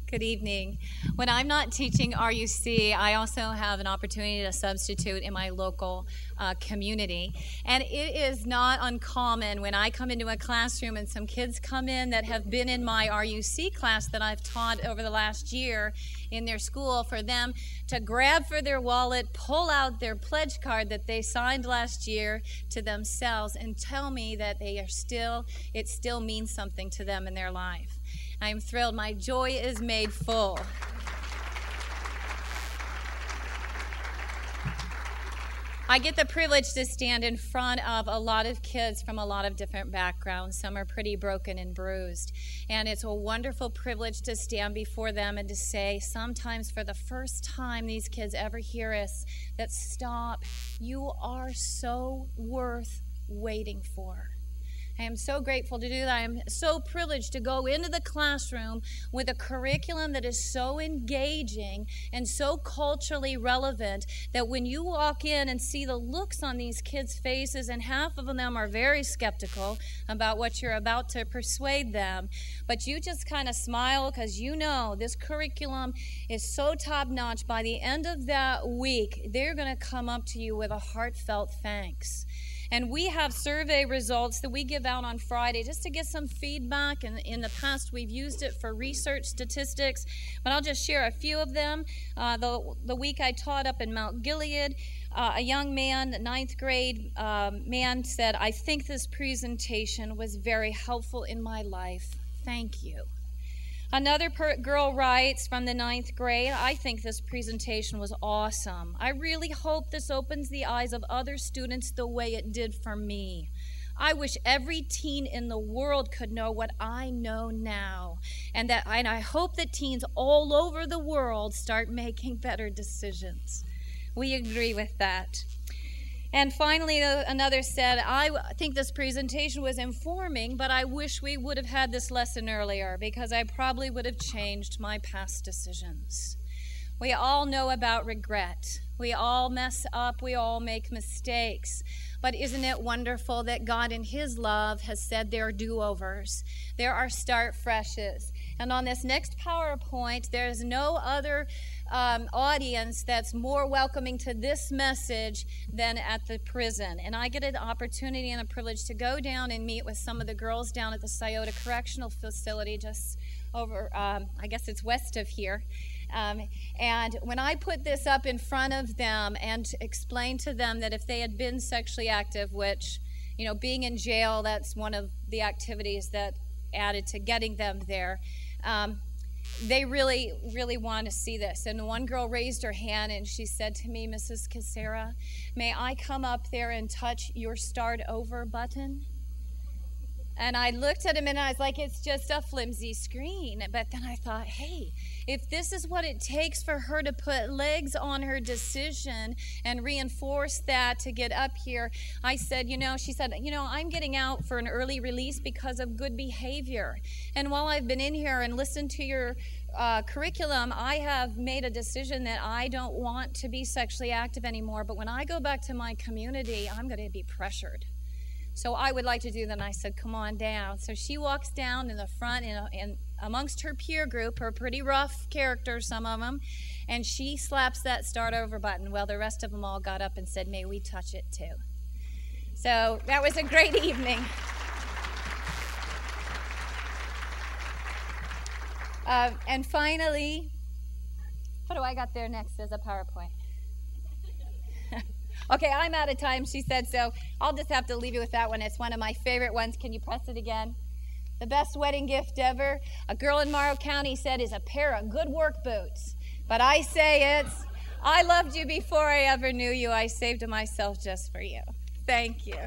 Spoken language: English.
Good evening. When I'm not teaching RUC, I also have an opportunity to substitute in my local community. And it is not uncommon when I come into a classroom and some kids come in that have been in my RUC class that I've taught over the last year in their school, for them to grab for their wallet, pull out their pledge card that they signed last year to themselves and tell me that it still means something to them in their life. I am thrilled. My joy is made full. I get the privilege to stand in front of a lot of kids from a lot of different backgrounds. Some are pretty broken and bruised. And it's a wonderful privilege to stand before them and to say, sometimes for the first time these kids ever hear us, that stop, you are so worth waiting for. I am so grateful to do that. I am so privileged to go into the classroom with a curriculum that is so engaging and so culturally relevant that when you walk in and see the looks on these kids' faces, and half of them are very skeptical about what you're about to persuade them, but you just kind of smile because you know this curriculum is so top-notch. By the end of that week, they're going to come up to you with a heartfelt thanks. And we have survey results that we give out on Friday just to get some feedback. And in the past, we've used it for research statistics, but I'll just share a few of them. The week I taught up in Mount Gilead, a young man, a 9th grade man, said, "I think this presentation was very helpful in my life. Thank you." Another girl writes from the 9th grade, "I think this presentation was awesome. I really hope this opens the eyes of other students the way it did for me. I wish every teen in the world could know what I know now, and I hope that teens all over the world start making better decisions." We agree with that. And finally, another said, "I think this presentation was informing, but I wish we would have had this lesson earlier because I probably would have changed my past decisions." We all know about regret. We all mess up. We all make mistakes. But isn't it wonderful that God in His love has said there are do-overs. There are start freshes. And on this next PowerPoint, there's no other audience that's more welcoming to this message than at the prison. And I get an opportunity and a privilege to go down and meet with some of the girls down at the Scioto Correctional Facility just over, I guess it's west of here. And when I put this up in front of them and explained to them that if they had been sexually active, which, being in jail, that's one of the activities that added to getting them there, they really, really want to see this. And one girl raised her hand and she said to me, "Mrs. Kucera, may I come up there and touch your start over button?" And I looked at him and I was like, it's just a flimsy screen. But then I thought, hey, if this is what it takes for her to put legs on her decision and reinforce that to get up here, I said, she said, I'm getting out for an early release because of good behavior. And while I've been in here and listened to your curriculum, I have made a decision that I don't want to be sexually active anymore. But when I go back to my community, I'm going to be pressured. So I would like to do that. And I said, come on down. So she walks down in the front and amongst her peer group, her pretty rough characters, some of them, and she slaps that start over button. Well, the rest of them all got up and said, may we touch it too. So that was a great evening. And finally, what do I got there next as a PowerPoint? Okay, I'm out of time, she said, so I'll just have to leave you with that one. It's one of my favorite ones. Can you press it again? The best wedding gift ever, a girl in Morrow County said, is a pair of good work boots. But I say it's, I loved you before I ever knew you. I saved myself just for you. Thank you.